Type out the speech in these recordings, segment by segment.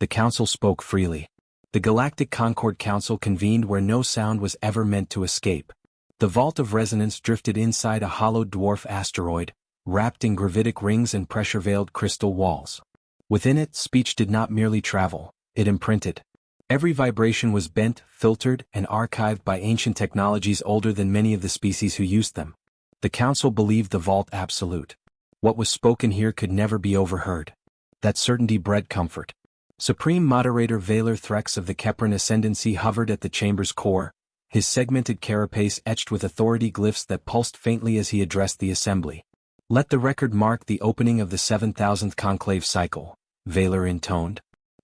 The council spoke freely. The Galactic Concord Council convened where no sound was ever meant to escape. The vault of resonance drifted inside a hollowed dwarf asteroid, wrapped in gravitic rings and pressure-veiled crystal walls. Within it, speech did not merely travel, it imprinted. Every vibration was bent, filtered, and archived by ancient technologies older than many of the species who used them. The council believed the vault absolute. What was spoken here could never be overheard. That certainty bred comfort. Supreme Moderator Valer Threx of the Kepran Ascendancy hovered at the chamber's core, his segmented carapace etched with authority glyphs that pulsed faintly as he addressed the assembly. "Let the record mark the opening of the 7,000th conclave cycle," Valer intoned.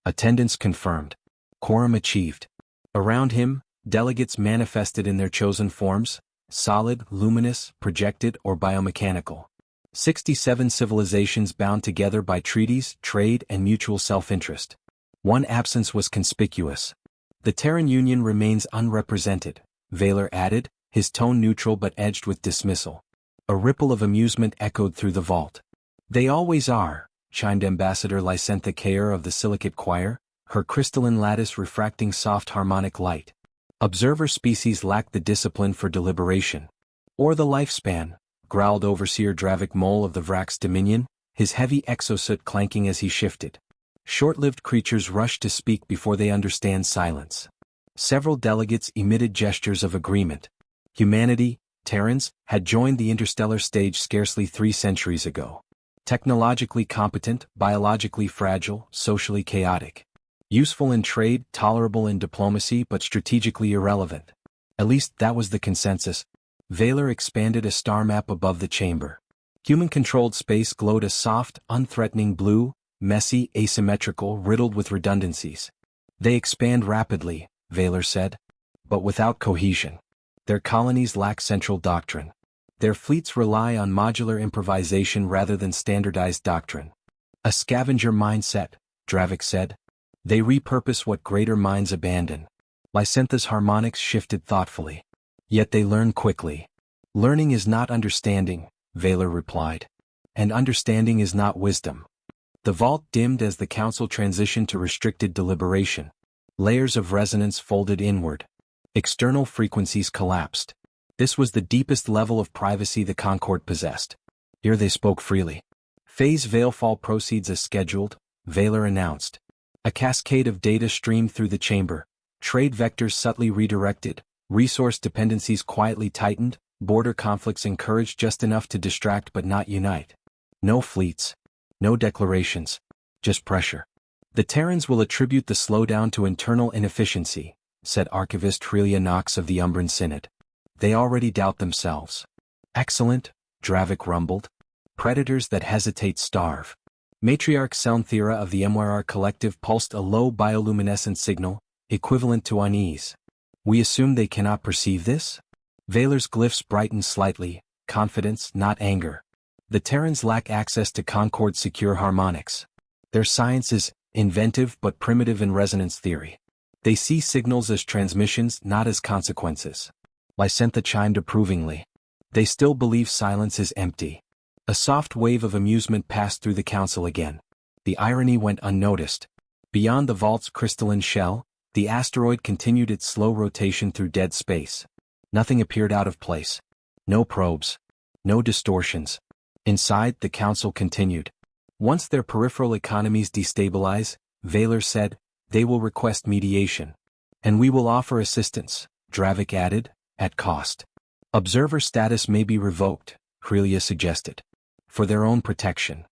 Attendance confirmed. Quorum achieved. Around him, delegates manifested in their chosen forms, solid, luminous, projected, or biomechanical. 67 civilizations bound together by treaties, trade, and mutual self-interest. One absence was conspicuous. The Terran Union remains unrepresented, Valer added, his tone neutral but edged with dismissal. A ripple of amusement echoed through the vault. "They always are," chimed Ambassador Lysentha Kaer of the Silicate Choir, her crystalline lattice refracting soft harmonic light. "Observer species lack the discipline for deliberation. Or the lifespan," growled Overseer Dravik Mole of the Vrax Dominion, his heavy exosuit clanking as he shifted. "Short-lived creatures rush to speak before they understand silence." Several delegates emitted gestures of agreement. Humanity, Terrans, had joined the interstellar stage scarcely 3 centuries ago. Technologically competent, biologically fragile, socially chaotic. Useful in trade, tolerable in diplomacy, but strategically irrelevant. At least that was the consensus. Valer expanded a star map above the chamber. Human-controlled space glowed a soft, unthreatening blue, messy, asymmetrical, riddled with redundancies. "They expand rapidly," Valer said, "but without cohesion. Their colonies lack central doctrine. Their fleets rely on modular improvisation rather than standardized doctrine." "A scavenger mindset," Dravik said. "They repurpose what greater minds abandon." Lysentha's harmonics shifted thoughtfully. "Yet they learn quickly." "Learning is not understanding," Valer replied. "And understanding is not wisdom." The vault dimmed as the council transitioned to restricted deliberation. Layers of resonance folded inward. External frequencies collapsed. This was the deepest level of privacy the Concord possessed. Here they spoke freely. "Phase Veilfall proceeds as scheduled," Valer announced. A cascade of data streamed through the chamber. Trade vectors subtly redirected, resource dependencies quietly tightened, border conflicts encouraged just enough to distract but not unite. No fleets. No declarations. Just pressure. "The Terrans will attribute the slowdown to internal inefficiency," said Archivist Trelia Knox of the Umbran Synod. "They already doubt themselves." "Excellent," Dravik rumbled. "Predators that hesitate starve." Matriarch Selnthera of the Emwyrar Collective pulsed a low bioluminescent signal, equivalent to unease. "We assume they cannot perceive this?" Valer's glyphs brightened slightly, confidence, not anger. "The Terrans lack access to Concord's secure harmonics. Their science is inventive but primitive in resonance theory. They see signals as transmissions, not as consequences." Lysentha chimed approvingly. "They still believe silence is empty." A soft wave of amusement passed through the council again. The irony went unnoticed. Beyond the vault's crystalline shell, the asteroid continued its slow rotation through dead space. Nothing appeared out of place. No probes. No distortions. Inside, the council continued. "Once their peripheral economies destabilize," Valer said, "they will request mediation. And we will offer assistance," Dravik added, "at cost." "Observer status may be revoked," Crelia suggested. "For their own protection."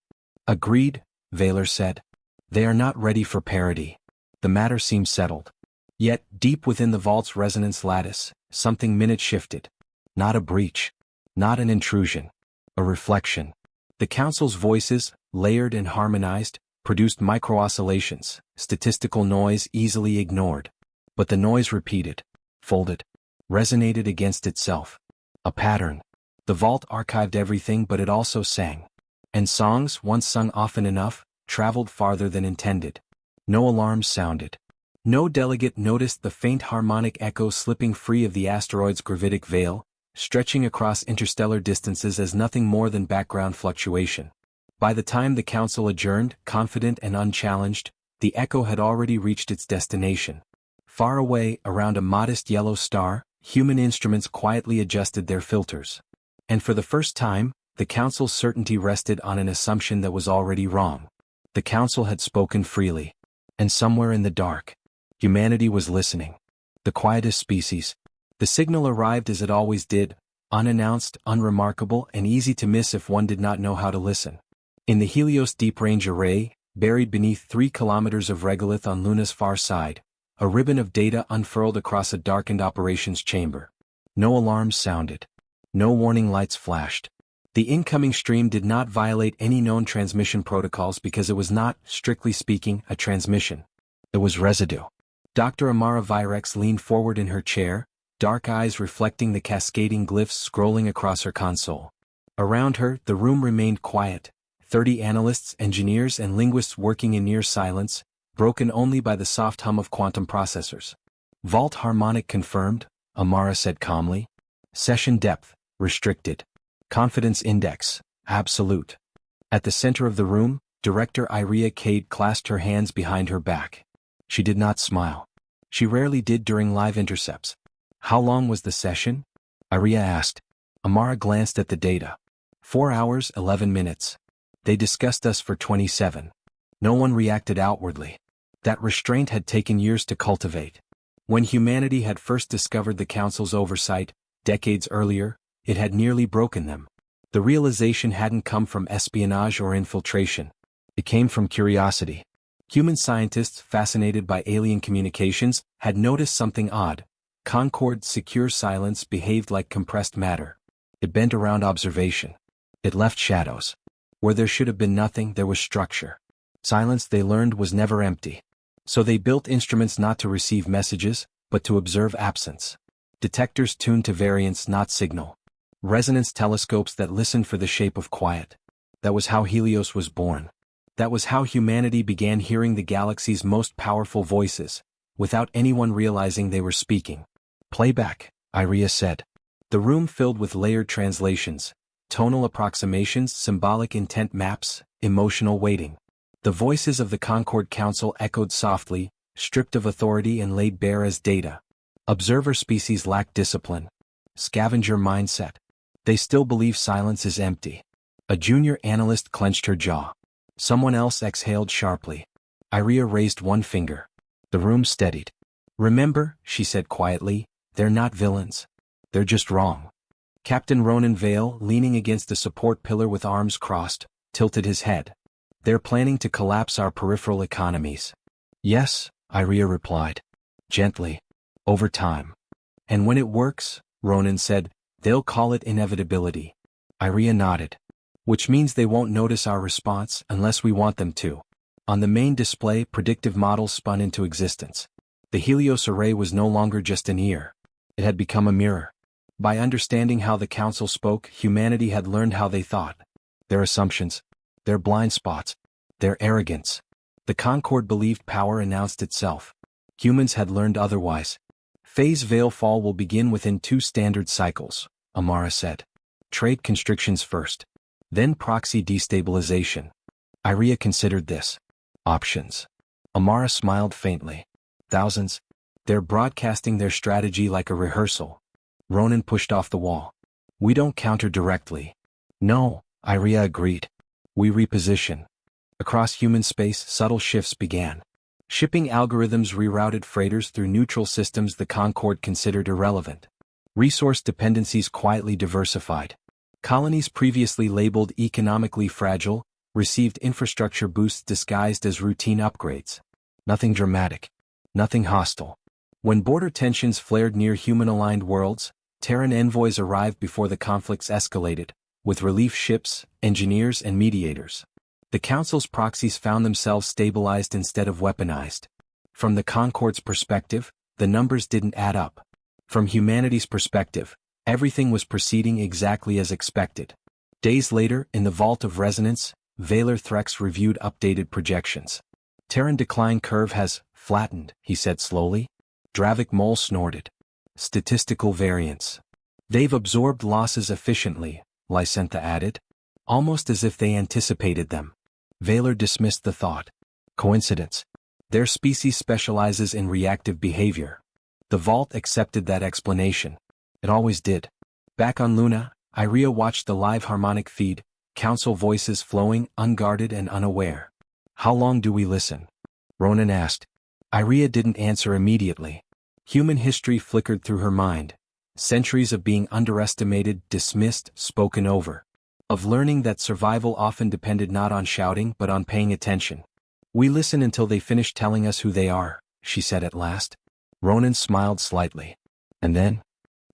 "Agreed," Valer said. "They are not ready for parity." The matter seemed settled. Yet, deep within the vault's resonance lattice, something minute shifted. Not a breach. Not an intrusion. A reflection. The council's voices, layered and harmonized, produced micro-oscillations, statistical noise easily ignored. But the noise repeated, folded, resonated against itself. A pattern. The vault archived everything, but it also sang. And songs, once sung often enough, traveled farther than intended. No alarms sounded. No delegate noticed the faint harmonic echo slipping free of the asteroid's gravitic veil, stretching across interstellar distances as nothing more than background fluctuation. By the time the council adjourned, confident and unchallenged, The echo had already reached its destination. Far away, around a modest yellow star, human instruments quietly adjusted their filters. And for the first time, the Council's certainty rested on an assumption that was already wrong. The Council had spoken freely. And somewhere in the dark, humanity was listening. The quietest species. The signal arrived as it always did, unannounced, unremarkable, and easy to miss if one did not know how to listen. In the Helios Deep Range Array, buried beneath 3 kilometers of regolith on Luna's far side, a ribbon of data unfurled across a darkened operations chamber. No alarms sounded. No warning lights flashed. The incoming stream did not violate any known transmission protocols because it was not, strictly speaking, a transmission. It was residue. Dr. Amara Virex leaned forward in her chair, dark eyes reflecting the cascading glyphs scrolling across her console. Around her, the room remained quiet, 30 analysts, engineers, and linguists working in near silence, broken only by the soft hum of quantum processors. Vault harmonic confirmed, Amara said calmly. Session depth, restricted. Confidence index, absolute. At the center of the room, Director Iria Cade clasped her hands behind her back. She did not smile. She rarely did during live intercepts. How long was the session? Iria asked. Amara glanced at the data. 4 hours, 11 minutes. They discussed us for 27. No one reacted outwardly. That restraint had taken years to cultivate. When humanity had first discovered the Council's oversight, decades earlier, it had nearly broken them. The realization hadn't come from espionage or infiltration. It came from curiosity. Human scientists, fascinated by alien communications, had noticed something odd. Concord's secure silence behaved like compressed matter. It bent around observation. It left shadows. Where there should have been nothing, there was structure. Silence, they learned, was never empty. So they built instruments not to receive messages, but to observe absence. Detectors tuned to variance, not signal. Resonance telescopes that listened for the shape of quiet. That was how Helios was born. That was how humanity began hearing the galaxy's most powerful voices, without anyone realizing they were speaking. Playback, Iria said. The room filled with layered translations, tonal approximations, symbolic intent maps, emotional weighting. The voices of the Concord Council echoed softly, stripped of authority and laid bare as data. Observer species lack discipline. Scavenger mindset. They still believe silence is empty. A junior analyst clenched her jaw. Someone else exhaled sharply. Iria raised one finger. The room steadied. Remember, she said quietly, they're not villains. They're just wrong. Captain Ronan Vale, leaning against a support pillar with arms crossed, tilted his head. They're planning to collapse our peripheral economies. Yes, Iria replied. Gently. Over time. And when it works, Ronan said, they'll call it inevitability. Iria nodded. Which means they won't notice our response unless we want them to. On the main display, predictive models spun into existence. The Helios array was no longer just an ear. It had become a mirror. By understanding how the Council spoke, humanity had learned how they thought. Their assumptions. Their blind spots. Their arrogance. The Concord believed power announced itself. Humans had learned otherwise. Phase veil fall will begin within 2 standard cycles, Amara said. Trade constrictions first. Then proxy destabilization. Iria considered this. Options. Amara smiled faintly. Thousands. They're broadcasting their strategy like a rehearsal. Ronan pushed off the wall. We don't counter directly. No, Iria agreed. We reposition. Across human space, subtle shifts began. Shipping algorithms rerouted freighters through neutral systems the Concord considered irrelevant. Resource dependencies quietly diversified. Colonies previously labeled economically fragile received infrastructure boosts disguised as routine upgrades. Nothing dramatic. Nothing hostile. When border tensions flared near human-aligned worlds, Terran envoys arrived before the conflicts escalated, with relief ships, engineers, and mediators. The Council's proxies found themselves stabilized instead of weaponized. From the Concord's perspective, the numbers didn't add up. From humanity's perspective, everything was proceeding exactly as expected. Days later, in the Vault of Resonance, Valor Threx reviewed updated projections. Terran decline curve has flattened, he said slowly. Dravik Mole snorted. Statistical variance. They've absorbed losses efficiently, Lysentha added. Almost as if they anticipated them. Valor dismissed the thought. Coincidence. Their species specializes in reactive behavior. The vault accepted that explanation. It always did. Back on Luna, Iria watched the live harmonic feed, council voices flowing, unguarded and unaware. How long do we listen? Ronan asked. Iria didn't answer immediately. Human history flickered through her mind. Centuries of being underestimated, dismissed, spoken over. Of learning that survival often depended not on shouting but on paying attention. We listen until they finish telling us who they are, she said at last. Ronan smiled slightly. And then?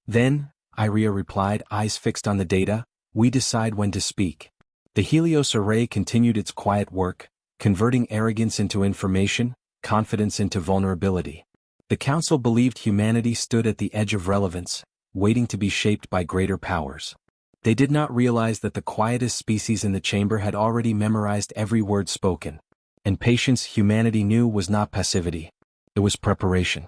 Then, Iria replied, eyes fixed on the data, we decide when to speak. The Helios array continued its quiet work, converting arrogance into information, confidence into vulnerability. The council believed humanity stood at the edge of relevance, waiting to be shaped by greater powers. They did not realize that the quietest species in the chamber had already memorized every word spoken. And patience, humanity knew, was not passivity. It was preparation.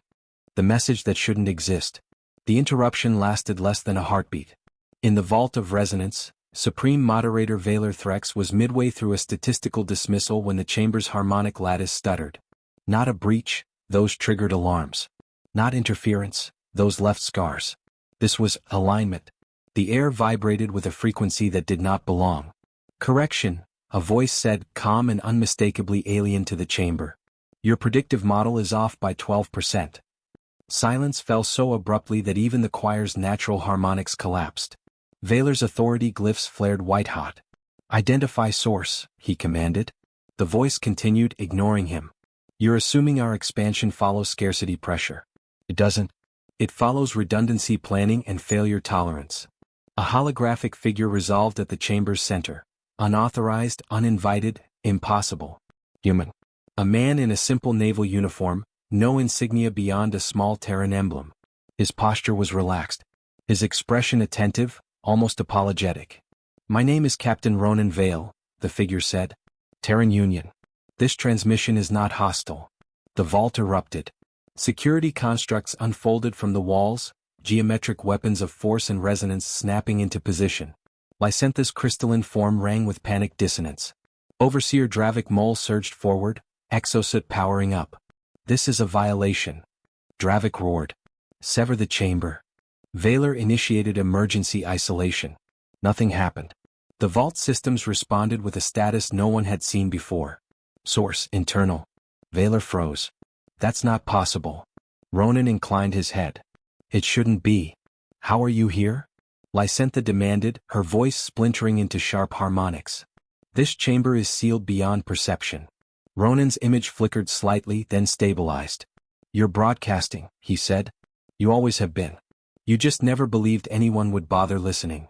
The message that shouldn't exist. The interruption lasted less than a heartbeat. In the vault of resonance, Supreme Moderator Valer Threx was midway through a statistical dismissal when the chamber's harmonic lattice stuttered. Not a breach, those triggered alarms. Not interference, those left scars. This was alignment. The air vibrated with a frequency that did not belong. Correction, a voice said, calm and unmistakably alien to the chamber. Your predictive model is off by 12%. Silence fell so abruptly that even the choir's natural harmonics collapsed. Valer's authority glyphs flared white-hot. Identify source, he commanded. The voice continued, ignoring him. You're assuming our expansion follows scarcity pressure. It doesn't. It follows redundancy planning and failure tolerance. A holographic figure resolved at the chamber's center. Unauthorized, uninvited, impossible. Human. A man in a simple naval uniform, no insignia beyond a small Terran emblem. His posture was relaxed. His expression attentive, almost apologetic. My name is Captain Ronan Vale, the figure said. Terran Union. This transmission is not hostile. The vault erupted. Security constructs unfolded from the walls, geometric weapons of force and resonance snapping into position. Lysentha's crystalline form rang with panic dissonance. Overseer Dravik Mol surged forward, exosuit powering up. This is a violation. Dravik roared. Sever the chamber. Valer initiated emergency isolation. Nothing happened. The vault systems responded with a status no one had seen before. Source, internal. Valer froze. That's not possible. Ronan inclined his head. It shouldn't be. How are you here? Lysentha demanded, her voice splintering into sharp harmonics. This chamber is sealed beyond perception. Ronan's image flickered slightly, then stabilized. You're broadcasting, he said. You always have been. You just never believed anyone would bother listening.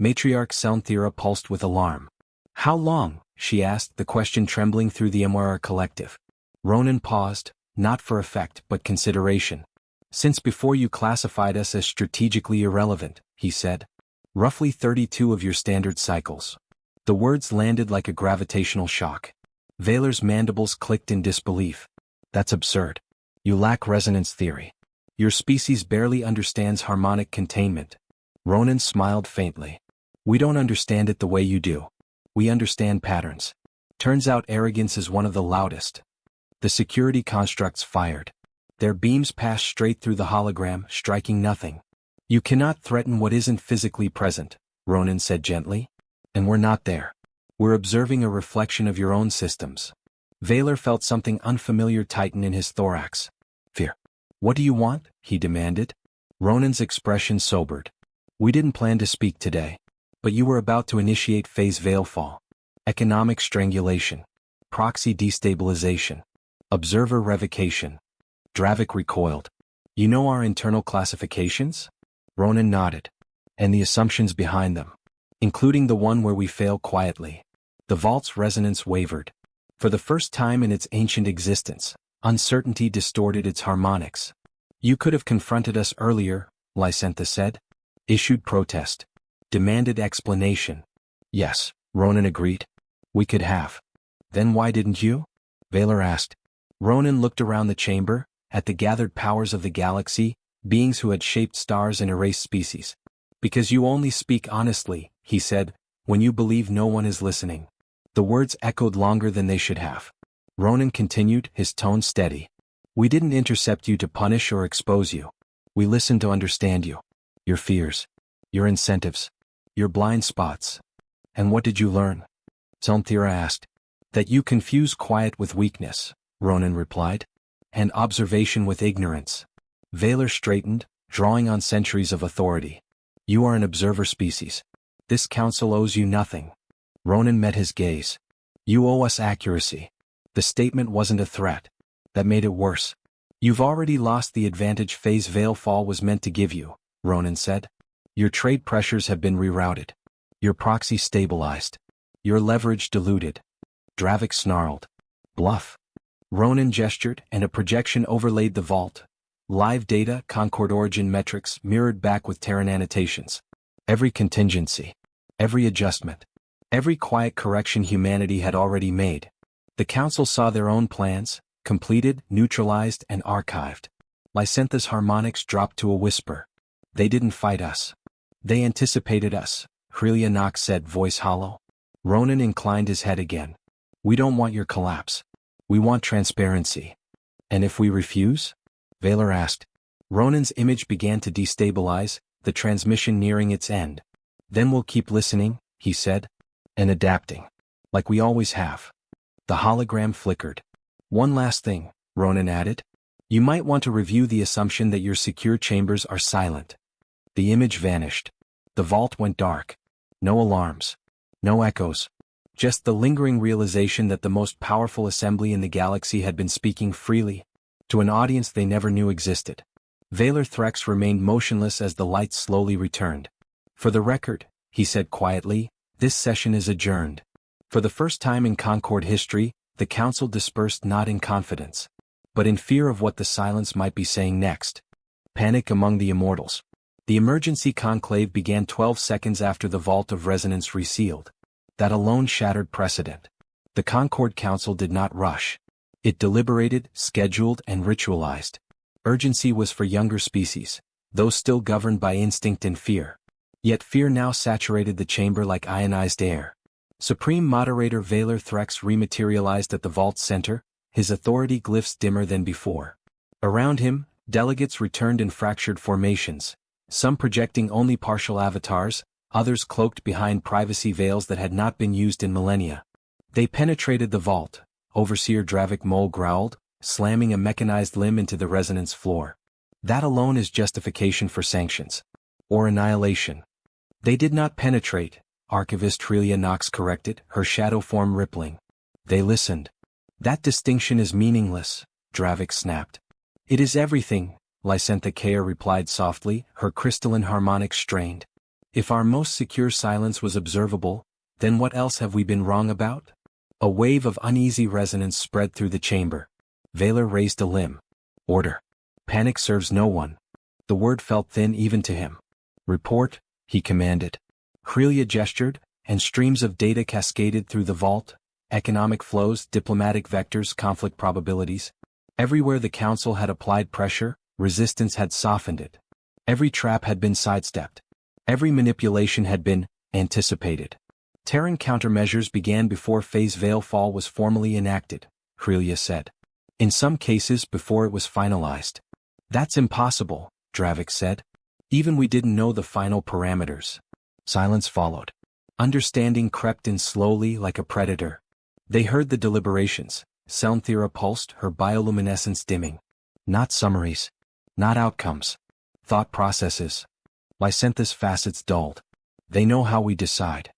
Matriarch Selnthera pulsed with alarm. How long? She asked, the question trembling through the MRR collective. Ronan paused, not for effect but consideration. Since before you classified us as strategically irrelevant, he said. Roughly 32 of your standard cycles. The words landed like a gravitational shock. Valer's mandibles clicked in disbelief. That's absurd. You lack resonance theory. Your species barely understands harmonic containment. Ronan smiled faintly. We don't understand it the way you do. We understand patterns. Turns out arrogance is one of the loudest. The security constructs fired. Their beams passed straight through the hologram, striking nothing. You cannot threaten what isn't physically present, Ronan said gently. And we're not there. We're observing a reflection of your own systems. Valer felt something unfamiliar tighten in his thorax. Fear. What do you want? He demanded. Ronan's expression sobered. We didn't plan to speak today. But you were about to initiate phase Veilfall. Economic strangulation. Proxy destabilization. Observer revocation. Dravik recoiled. You know our internal classifications? Ronan nodded. And the assumptions behind them. Including the one where we fail quietly. The vault's resonance wavered. For the first time in its ancient existence, uncertainty distorted its harmonics. You could have confronted us earlier, Lysentha said. Issued protest. Demanded explanation. Yes, Ronan agreed. We could have. Then why didn't you? Valer asked. Ronan looked around the chamber, at the gathered powers of the galaxy, beings who had shaped stars and erased species. Because you only speak honestly, he said, when you believe no one is listening. The words echoed longer than they should have. Ronan continued, his tone steady. We didn't intercept you to punish or expose you. We listened to understand you. Your fears. Your incentives. Your blind spots. And what did you learn? Zalnthira asked. That you confuse quiet with weakness, Ronan replied. And observation with ignorance. Valor straightened, drawing on centuries of authority. You are an observer species. This council owes you nothing. Ronan met his gaze. You owe us accuracy. The statement wasn't a threat. That made it worse. You've already lost the advantage Phase Veilfall was meant to give you, Ronan said. Your trade pressures have been rerouted. Your proxy stabilized. Your leverage diluted. Dravik snarled. Bluff. Ronan gestured, and a projection overlaid the vault. Live data, Concord origin metrics mirrored back with Terran annotations. Every contingency. Every adjustment. Every quiet correction humanity had already made. The Council saw their own plans, completed, neutralized, and archived. Lysantha's harmonics dropped to a whisper. They didn't fight us. They anticipated us, Hrelia Nox said, voice hollow. Ronan inclined his head again. We don't want your collapse. We want transparency. And if we refuse? Valor asked. Ronan's image began to destabilize, the transmission nearing its end. Then we'll keep listening, he said. And adapting. Like we always have. The hologram flickered. One last thing, Ronan added. You might want to review the assumption that your secure chambers are silent. The image vanished. The vault went dark. No alarms. No echoes. Just the lingering realization that the most powerful assembly in the galaxy had been speaking freely, to an audience they never knew existed. Valor Threx remained motionless as the lights slowly returned. For the record, he said quietly, this session is adjourned. For the first time in Concord history, the Council dispersed not in confidence, but in fear of what the silence might be saying next. Panic among the immortals. The emergency conclave began 12 seconds after the Vault of Resonance resealed. That alone shattered precedent. The Concord Council did not rush. It deliberated, scheduled, and ritualized. Urgency was for younger species, those still governed by instinct and fear. Yet fear now saturated the chamber like ionized air. Supreme Moderator Valor Threx rematerialized at the vault's center, his authority glyphs dimmer than before. Around him, delegates returned in fractured formations, some projecting only partial avatars, others cloaked behind privacy veils that had not been used in millennia. They penetrated the vault, Overseer Dravik Mole growled, slamming a mechanized limb into the resonance floor. That alone is justification for sanctions. Or annihilation. They did not penetrate, Archivist Hrelia Nox corrected, her shadow form rippling. They listened. That distinction is meaningless, Dravik snapped. It is everything, Lysantha Kea replied softly, her crystalline harmonics strained. If our most secure silence was observable, then what else have we been wrong about? A wave of uneasy resonance spread through the chamber. Valor raised a limb. Order. Panic serves no one. The word felt thin even to him. Report, he commanded. Hrelia gestured, and streams of data cascaded through the vault, economic flows, diplomatic vectors, conflict probabilities. Everywhere the Council had applied pressure, resistance had softened it. Every trap had been sidestepped. Every manipulation had been anticipated. Terran countermeasures began before Phase Veilfall was formally enacted, Hrelia said. In some cases before it was finalized. That's impossible, Dravik said. Even we didn't know the final parameters. Silence followed. Understanding crept in slowly like a predator. They heard the deliberations. Zalnthira pulsed, her bioluminescence dimming. Not summaries. Not outcomes. Thought processes. Lysantha's facets dulled. They know how we decide.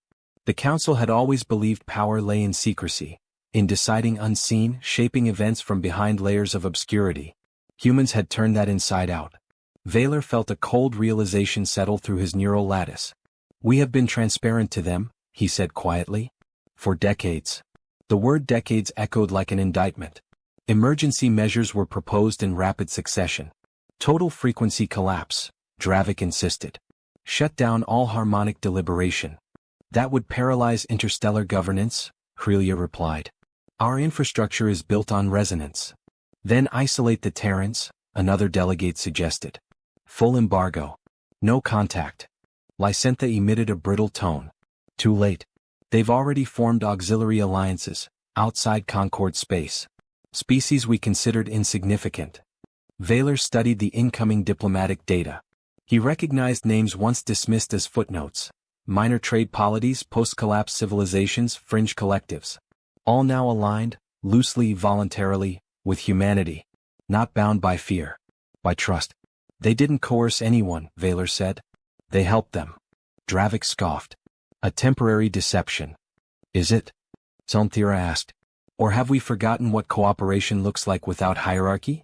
The Council had always believed power lay in secrecy, in deciding unseen, shaping events from behind layers of obscurity. Humans had turned that inside out. Valor felt a cold realization settle through his neural lattice. We have been transparent to them, he said quietly. For decades. The word decades echoed like an indictment. Emergency measures were proposed in rapid succession. Total frequency collapse, Dravik insisted. Shut down all harmonic deliberation. That would paralyze interstellar governance, Hrelia replied. Our infrastructure is built on resonance. Then isolate the Terrans, another delegate suggested. Full embargo. No contact. Lysantha emitted a brittle tone. Too late. They've already formed auxiliary alliances, outside Concord space. Species we considered insignificant. Vaylor studied the incoming diplomatic data. He recognized names once dismissed as footnotes. Minor trade polities, post-collapse civilizations, fringe collectives. All now aligned, loosely, voluntarily, with humanity. Not bound by fear. By trust. They didn't coerce anyone, Vaylor said. They helped them. Dravik scoffed. A temporary deception. Is it? Selmthira asked. Or have we forgotten what cooperation looks like without hierarchy?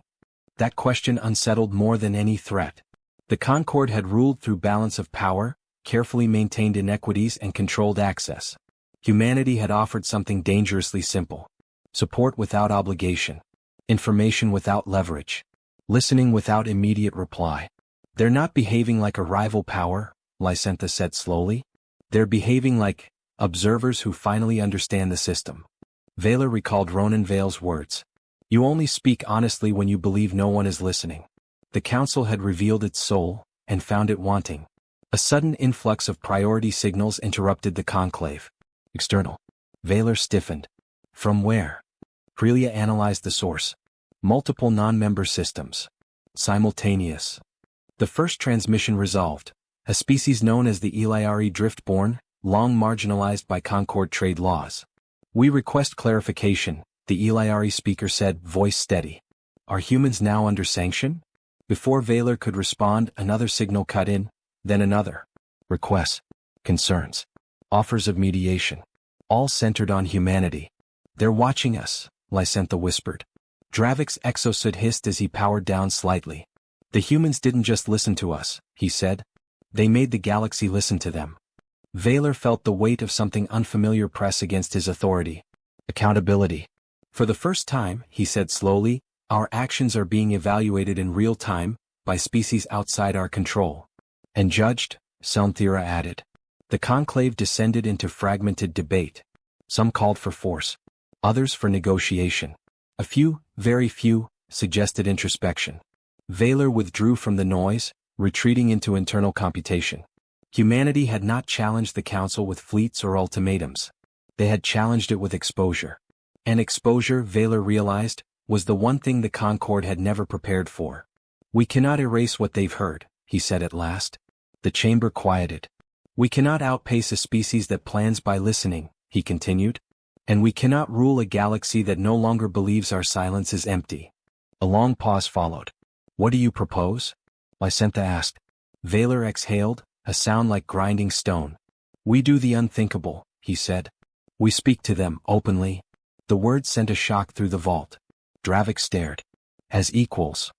That question unsettled more than any threat. The Concord had ruled through balance of power, carefully maintained inequities and controlled access. Humanity had offered something dangerously simple. Support without obligation. Information without leverage. Listening without immediate reply. They're not behaving like a rival power, Lysentha said slowly. They're behaving like observers who finally understand the system. Vaylor recalled Ronan Vale's words. You only speak honestly when you believe no one is listening. The council had revealed its soul, and found it wanting. A sudden influx of priority signals interrupted the conclave. External. Vaylor stiffened. From where? Prelia analyzed the source. Multiple non-member systems. Simultaneous. The first transmission resolved. A species known as the Eliari driftborn, long marginalized by Concord trade laws. We request clarification, the Eliari speaker said, voice steady. Are humans now under sanction? Before Vaylor could respond, another signal cut in, then another. Requests. Concerns. Offers of mediation. All centered on humanity. They're watching us, Lysentha whispered. Dravik's exosuit hissed as he powered down slightly. The humans didn't just listen to us, he said. They made the galaxy listen to them. Vaylor felt the weight of something unfamiliar press against his authority. Accountability. For the first time, he said slowly, our actions are being evaluated in real time, by species outside our control. And judged, Selmthira added. The conclave descended into fragmented debate. Some called for force. Others for negotiation. A few, very few, suggested introspection. Vaylor withdrew from the noise, retreating into internal computation. Humanity had not challenged the council with fleets or ultimatums. They had challenged it with exposure. And exposure, Vaylor realized, was the one thing the Concord had never prepared for. We cannot erase what they've heard, he said at last. The chamber quieted. We cannot outpace a species that plans by listening, he continued. And we cannot rule a galaxy that no longer believes our silence is empty. A long pause followed. What do you propose? Lysentha asked. Vaylor exhaled, a sound like grinding stone. We do the unthinkable, he said. We speak to them openly. The words sent a shock through the vault. Dravik stared. As equals.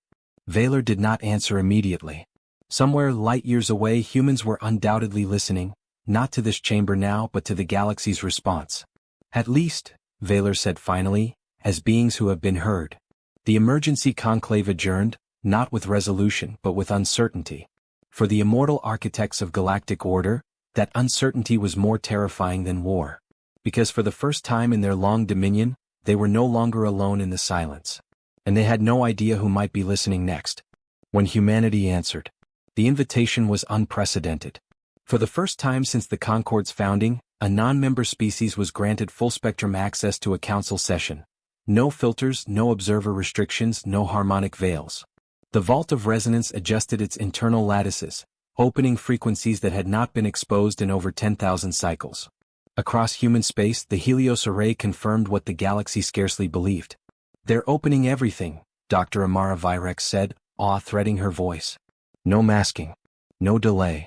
Vaylor did not answer immediately. Somewhere light years away humans were undoubtedly listening, not to this chamber now but to the galaxy's response. At least, Vaylor said finally, as beings who have been heard. The emergency conclave adjourned, not with resolution but with uncertainty. For the immortal architects of galactic order, that uncertainty was more terrifying than war. Because for the first time in their long dominion, they were no longer alone in the silence. And they had no idea who might be listening next. When humanity answered. The invitation was unprecedented. For the first time since the Concord's founding, a non-member species was granted full-spectrum access to a council session. No filters, no observer restrictions, no harmonic veils. The vault of resonance adjusted its internal lattices, opening frequencies that had not been exposed in over 10,000 cycles. Across human space, the Helios array confirmed what the galaxy scarcely believed. They're opening everything, Dr. Amara Virex said, awe threading her voice. No masking. No delay.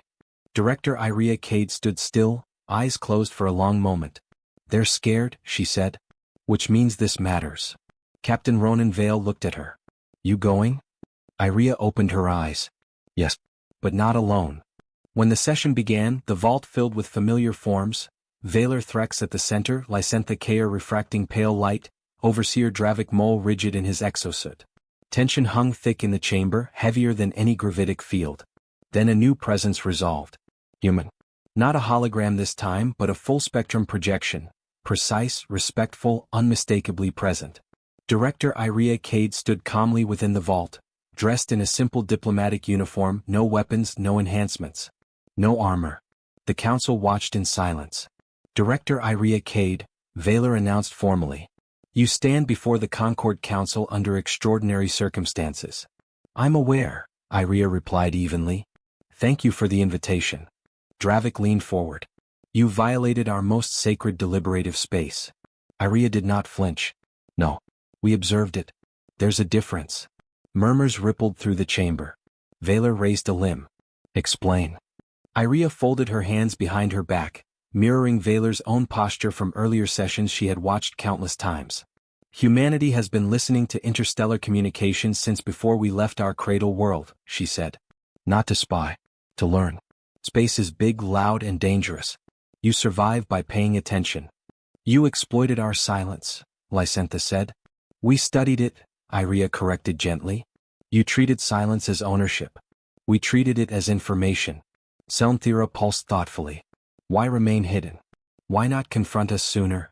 Director Iria Cade stood still, eyes closed for a long moment. They're scared, she said. Which means this matters. Captain Ronan Vale looked at her. You going? Iria opened her eyes. Yes. But not alone. When the session began, the vault filled with familiar forms, Vaylor Threx at the center, Lysentha Kaer refracting pale light, Overseer Dravik Mole rigid in his exosuit. Tension hung thick in the chamber, heavier than any gravitic field. Then a new presence resolved. Human. Not a hologram this time, but a full-spectrum projection. Precise, respectful, unmistakably present. Director Iria Cade stood calmly within the vault, dressed in a simple diplomatic uniform, no weapons, no enhancements. No armor. The council watched in silence. Director Iria Cade, Vaylor announced formally. You stand before the Concord Council under extraordinary circumstances. I'm aware, Iria replied evenly. Thank you for the invitation. Dravik leaned forward. You violated our most sacred deliberative space. Iria did not flinch. No. We observed it. There's a difference. Murmurs rippled through the chamber. Vaylor raised a limb. Explain. Iria folded her hands behind her back, mirroring Vaylor's own posture from earlier sessions she had watched countless times. Humanity has been listening to interstellar communications since before we left our cradle world, she said. Not to spy. To learn. Space is big, loud, and dangerous. You survive by paying attention. You exploited our silence, Lysantha said. We studied it, Iria corrected gently. You treated silence as ownership. We treated it as information. Selnthera pulsed thoughtfully. Why remain hidden? Why not confront us sooner?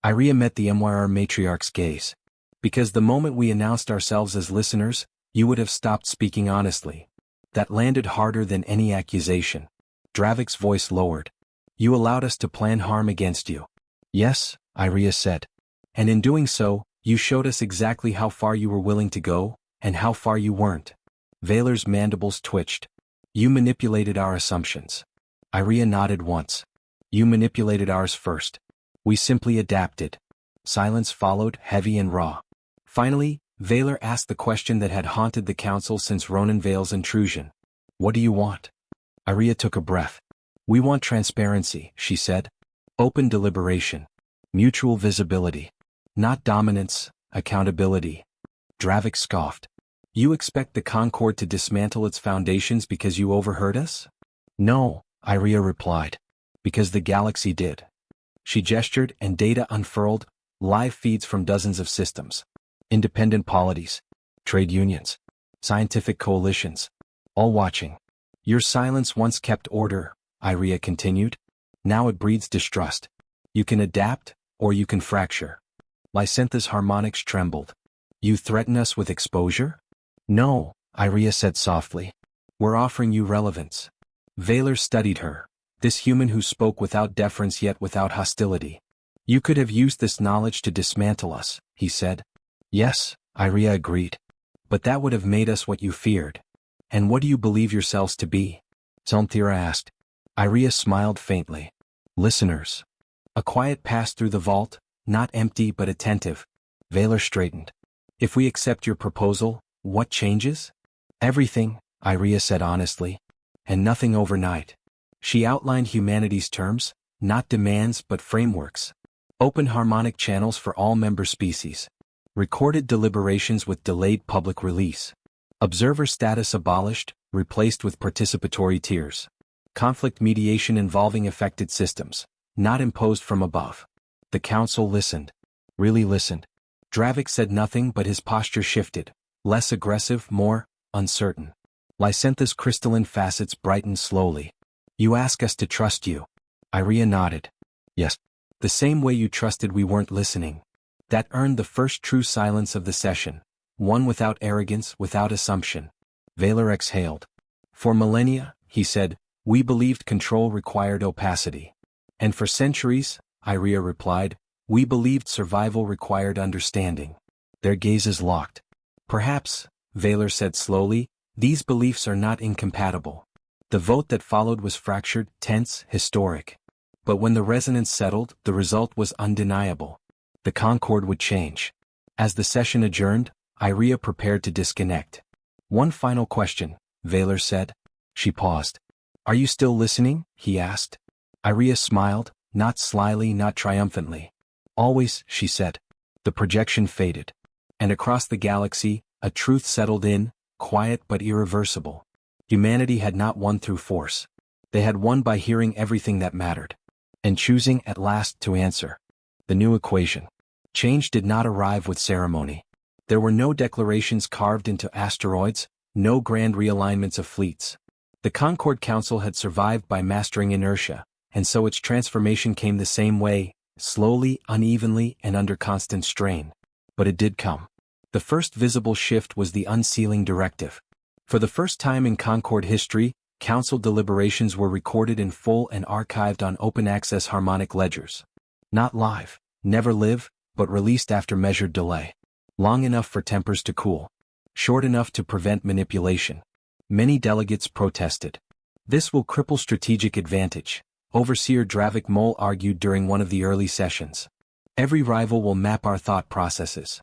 Iria met the MYR matriarch's gaze. Because the moment we announced ourselves as listeners, you would have stopped speaking honestly. That landed harder than any accusation. Dravik's voice lowered. You allowed us to plan harm against you. Yes, Iria said. And in doing so, you showed us exactly how far you were willing to go, and how far you weren't. Vaylor's mandibles twitched. You manipulated our assumptions. Iria nodded once. You manipulated ours first. We simply adapted. Silence followed, heavy and raw. Finally, Vaylor asked the question that had haunted the council since Ronan Vale's intrusion. What do you want? Iria took a breath. We want transparency, she said. Open deliberation. Mutual visibility. Not dominance, accountability. Dravik scoffed. You expect the Concord to dismantle its foundations because you overheard us? No, Iria replied. Because the galaxy did. She gestured and data unfurled, live feeds from dozens of systems. Independent polities. Trade unions. Scientific coalitions. All watching. Your silence once kept order, Iria continued. Now it breeds distrust. You can adapt, or you can fracture. Lysantha's harmonics trembled. You threaten us with exposure? No, Iria said softly. We're offering you relevance. Vaylor studied her, this human who spoke without deference yet without hostility. You could have used this knowledge to dismantle us, he said. Yes, Iria agreed. But that would have made us what you feared. And what do you believe yourselves to be? Selnthera asked. Iria smiled faintly. Listeners. A quiet passed through the vault, not empty but attentive. Vaylor straightened. If we accept your proposal, what changes? Everything, Iria said honestly. And nothing overnight. She outlined humanity's terms, not demands but frameworks. Open harmonic channels for all member species. Recorded deliberations with delayed public release. Observer status abolished, replaced with participatory tiers. Conflict mediation involving affected systems, not imposed from above. The council listened. Really listened. Dravik said nothing but his posture shifted, less aggressive, more uncertain. Lysantha's crystalline facets brightened slowly. You ask us to trust you. Iria nodded. Yes. The same way you trusted we weren't listening. That earned the first true silence of the session. One without arrogance, without assumption. Vaylor exhaled. For millennia, he said, we believed control required opacity. And for centuries, Iria replied, we believed survival required understanding. Their gazes locked. Perhaps, Vaylor said slowly, these beliefs are not incompatible. The vote that followed was fractured, tense, historic. But when the resonance settled, the result was undeniable. The Concord would change. As the session adjourned, Iria prepared to disconnect. One final question, Vaylor said. She paused. Are you still listening? He asked. Iria smiled, not slyly, not triumphantly. Always, she said. The projection faded. And across the galaxy, a truth settled in, quiet but irreversible. Humanity had not won through force. They had won by hearing everything that mattered. And choosing, at last, to answer. The new equation. Change did not arrive with ceremony. There were no declarations carved into asteroids, no grand realignments of fleets. The Concord Council had survived by mastering inertia, and so its transformation came the same way, slowly, unevenly, and under constant strain. But it did come. The first visible shift was the unsealing directive. For the first time in Concord history, Council deliberations were recorded in full and archived on open-access harmonic ledgers. Not live, never live, but released after measured delay. Long enough for tempers to cool. Short enough to prevent manipulation. Many delegates protested. This will cripple strategic advantage, Overseer Dravik Mol argued during one of the early sessions. Every rival will map our thought processes.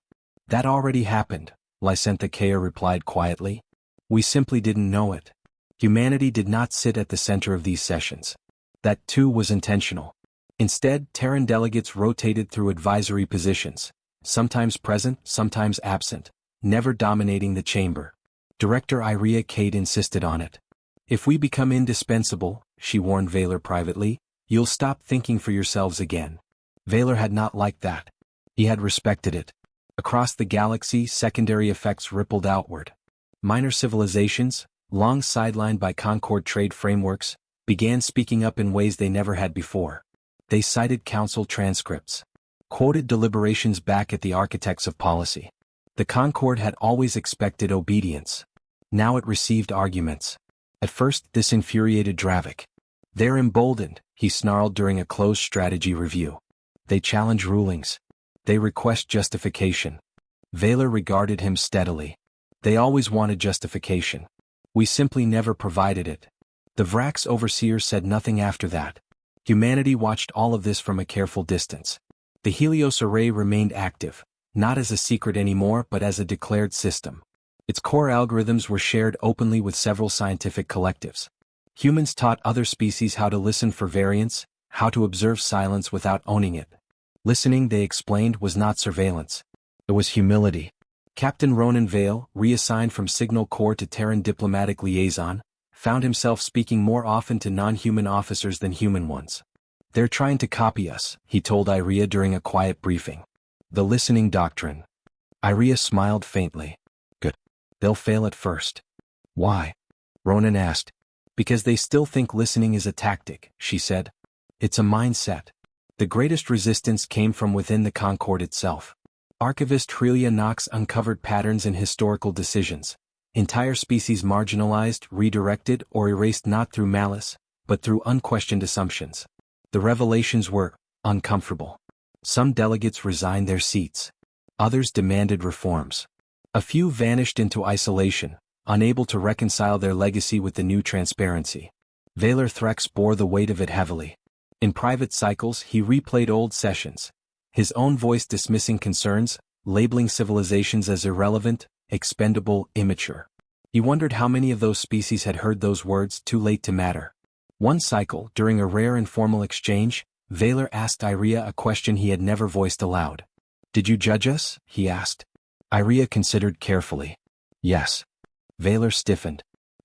That already happened, Lysentha Kea replied quietly. We simply didn't know it. Humanity did not sit at the center of these sessions. That too was intentional. Instead, Terran delegates rotated through advisory positions, sometimes present, sometimes absent, never dominating the chamber. Director Iria Kate insisted on it. If we become indispensable, she warned Valor privately, you'll stop thinking for yourselves again. Valor had not liked that. He had respected it. Across the galaxy, secondary effects rippled outward. Minor civilizations, long sidelined by Concord trade frameworks, began speaking up in ways they never had before. They cited council transcripts, quoted deliberations back at the architects of policy. The Concord had always expected obedience. Now it received arguments. At first, this infuriated Dravik. They're emboldened, he snarled during a closed strategy review. They challenge rulings. They request justification. Valor regarded him steadily. They always wanted justification. We simply never provided it. The Vrax overseer said nothing after that. Humanity watched all of this from a careful distance. The Helios array remained active, not as a secret anymore but as a declared system. Its core algorithms were shared openly with several scientific collectives. Humans taught other species how to listen for variance, how to observe silence without owning it. Listening, they explained, was not surveillance. It was humility. Captain Ronan Vale, reassigned from Signal Corps to Terran Diplomatic Liaison, found himself speaking more often to non-human officers than human ones. They're trying to copy us, he told Iria during a quiet briefing. The listening doctrine. Iria smiled faintly. Good. They'll fail at first. Why? Ronan asked. Because they still think listening is a tactic, she said. It's a mindset. The greatest resistance came from within the Concord itself. Archivist Hrelia Knox uncovered patterns in historical decisions. Entire species marginalized, redirected, or erased not through malice, but through unquestioned assumptions. The revelations were uncomfortable. Some delegates resigned their seats. Others demanded reforms. A few vanished into isolation, unable to reconcile their legacy with the new transparency. Valor Threx bore the weight of it heavily. In private cycles, he replayed old sessions, his own voice dismissing concerns, labeling civilizations as irrelevant, expendable, immature. He wondered how many of those species had heard those words too late to matter. One cycle, during a rare informal exchange, Valor asked Iria a question he had never voiced aloud. Did you judge us? He asked. Iria considered carefully. Yes. Valor stiffened.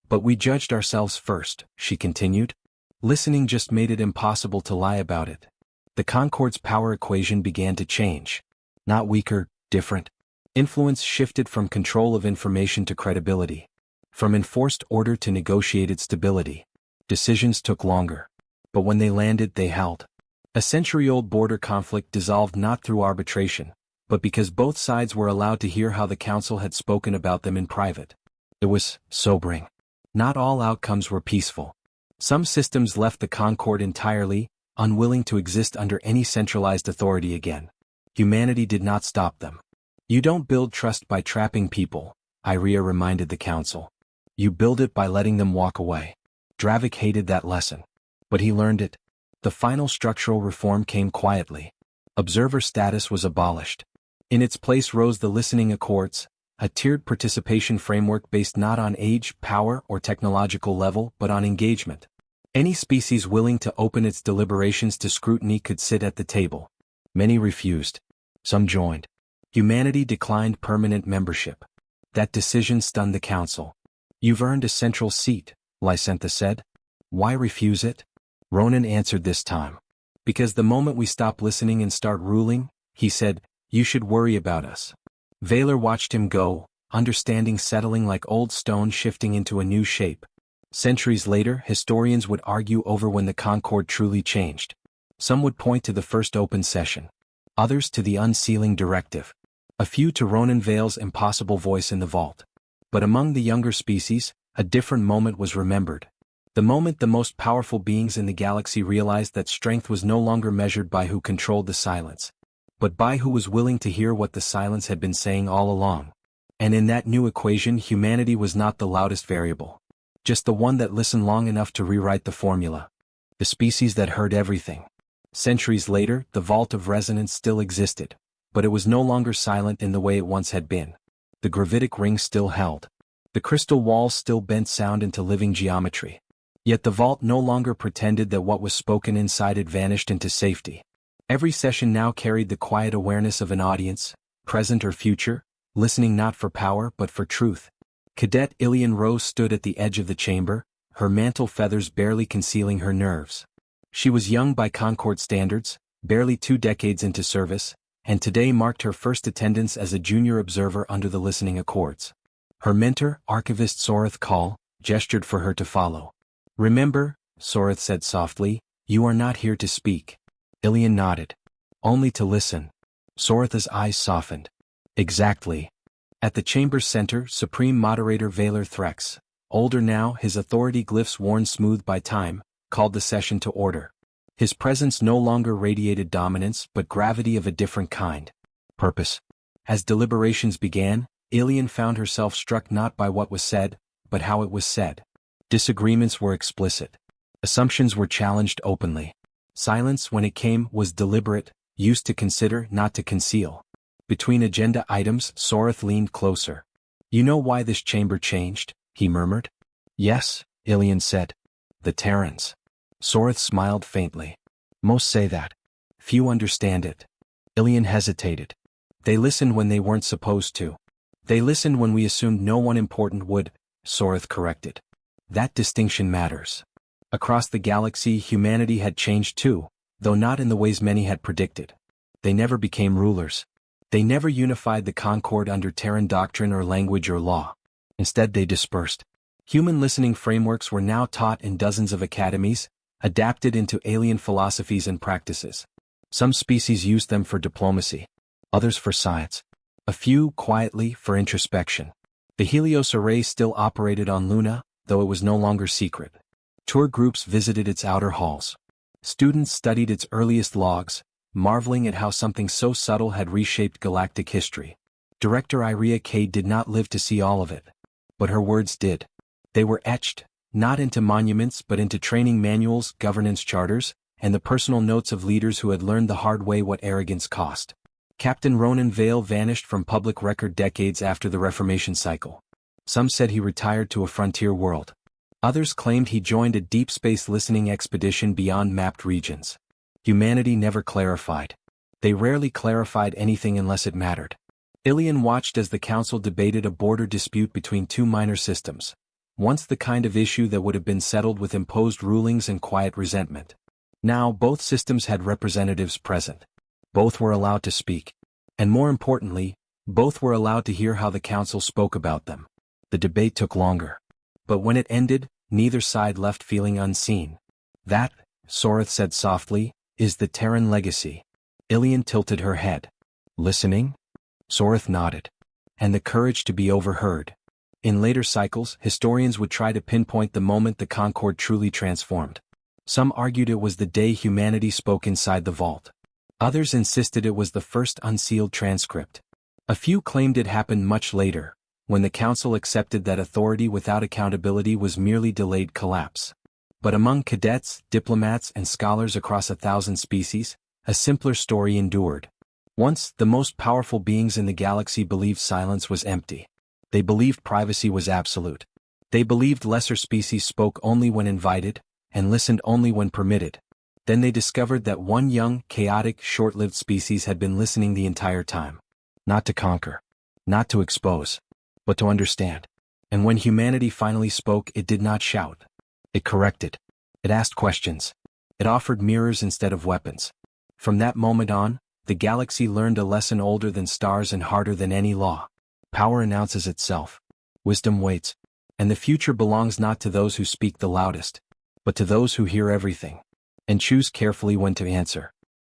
But we judged ourselves first, she continued. Listening just made it impossible to lie about it. The Concord's power equation began to change. Not weaker, different. Influence shifted from control of information to credibility. From enforced order to negotiated stability. Decisions took longer. But when they landed, they held. A century-old border conflict dissolved not through arbitration, but because both sides were allowed to hear how the Council had spoken about them in private. It was sobering. Not all outcomes were peaceful. Some systems left the Concord entirely, unwilling to exist under any centralized authority again. Humanity did not stop them. You don't build trust by trapping people, Iria reminded the Council. You build it by letting them walk away. Dravik hated that lesson. But he learned it. The final structural reform came quietly. Observer status was abolished. In its place rose the listening accords, a tiered participation framework based not on age, power, or technological level but on engagement. Any species willing to open its deliberations to scrutiny could sit at the table. Many refused. Some joined. Humanity declined permanent membership. That decision stunned the Council. You've earned a central seat, Lysentha said. Why refuse it? Ronan answered this time. Because the moment we stop listening and start ruling, he said, you should worry about us. Valor watched him go, understanding settling like old stone shifting into a new shape. Centuries later, historians would argue over when the Concord truly changed. Some would point to the first open session. Others to the unsealing directive. A few to Ronan Vale's impossible voice in the vault. But among the younger species, a different moment was remembered. The moment the most powerful beings in the galaxy realized that strength was no longer measured by who controlled the silence. but by who was willing to hear what the silence had been saying all along. And in that new equation, humanity was not the loudest variable, just the one that listened long enough to rewrite the formula. The species that heard everything. Centuries later, the vault of resonance still existed, but it was no longer silent in the way it once had been. The gravitic ring still held. The crystal walls still bent sound into living geometry. Yet the vault no longer pretended that what was spoken inside it vanished into safety. Every session now carried the quiet awareness of an audience, present or future, listening not for power but for truth. Cadet Ilian Rose stood at the edge of the chamber, her mantle feathers barely concealing her nerves. She was young by Concord standards, barely 2 decades into service, and today marked her first attendance as a junior observer under the listening accords. Her mentor, Archivist Soreth Kal, gestured for her to follow. "Remember," Soreth said softly, "you are not here to speak." Ilian nodded. "Only to listen." Soreth's eyes softened. "Exactly." At the chamber's center, Supreme Moderator Valor Threx, older now, his authority glyphs worn smooth by time, called the session to order. His presence no longer radiated dominance but gravity of a different kind. Purpose. As deliberations began, Ilian found herself struck not by what was said, but how it was said. Disagreements were explicit. Assumptions were challenged openly. Silence, when it came, was deliberate, used to consider, not to conceal. Between agenda items, Soreth leaned closer. "You know why this chamber changed?" he murmured. "Yes," Ilian said. "The Terrans." Soreth smiled faintly. "Most say that. Few understand it." Ilian hesitated. "They listened when they weren't supposed to. They listened when we assumed no one important would," Soreth corrected. "That distinction matters. Across the galaxy, humanity had changed too, though not in the ways many had predicted. They never became rulers. They never unified the Concord under Terran doctrine or language or law. Instead they dispersed. Human listening frameworks were now taught in dozens of academies, adapted into alien philosophies and practices. Some species used them for diplomacy, others for science. A few, quietly, for introspection. The Helios Array still operated on Luna, though it was no longer secret. Tour groups visited its outer halls. Students studied its earliest logs, marveling at how something so subtle had reshaped galactic history. Director Iria Cade did not live to see all of it. But her words did. They were etched, not into monuments but into training manuals, governance charters, and the personal notes of leaders who had learned the hard way what arrogance cost. Captain Ronan Vale vanished from public record decades after the Reformation cycle. Some said he retired to a frontier world. Others claimed he joined a deep space listening expedition beyond mapped regions. Humanity never clarified. They rarely clarified anything unless it mattered. Ilian watched as the council debated a border dispute between 2 minor systems, once the kind of issue that would have been settled with imposed rulings and quiet resentment. Now both systems had representatives present. Both were allowed to speak. And more importantly, both were allowed to hear how the council spoke about them. The debate took longer. But when it ended, neither side left feeling unseen. "That," Soreth said softly, "is the Terran legacy." Ilian tilted her head. "Listening?" Soreth nodded. "And the courage to be overheard." In later cycles, historians would try to pinpoint the moment the Concord truly transformed. Some argued it was the day humanity spoke inside the vault. Others insisted it was the first unsealed transcript. A few claimed it happened much later, when the council accepted that authority without accountability was merely delayed collapse. But among cadets, diplomats, and scholars across 1,000 species, a simpler story endured. Once, the most powerful beings in the galaxy believed silence was empty. They believed privacy was absolute. They believed lesser species spoke only when invited, and listened only when permitted. Then they discovered that one young, chaotic, short-lived species had been listening the entire time. Not to conquer. Not to expose. But to understand. And when humanity finally spoke, it did not shout. It corrected. It asked questions. It offered mirrors instead of weapons. From that moment on, the galaxy learned a lesson older than stars and harder than any law. Power announces itself. Wisdom waits. And the future belongs not to those who speak the loudest, but to those who hear everything, and choose carefully when to answer.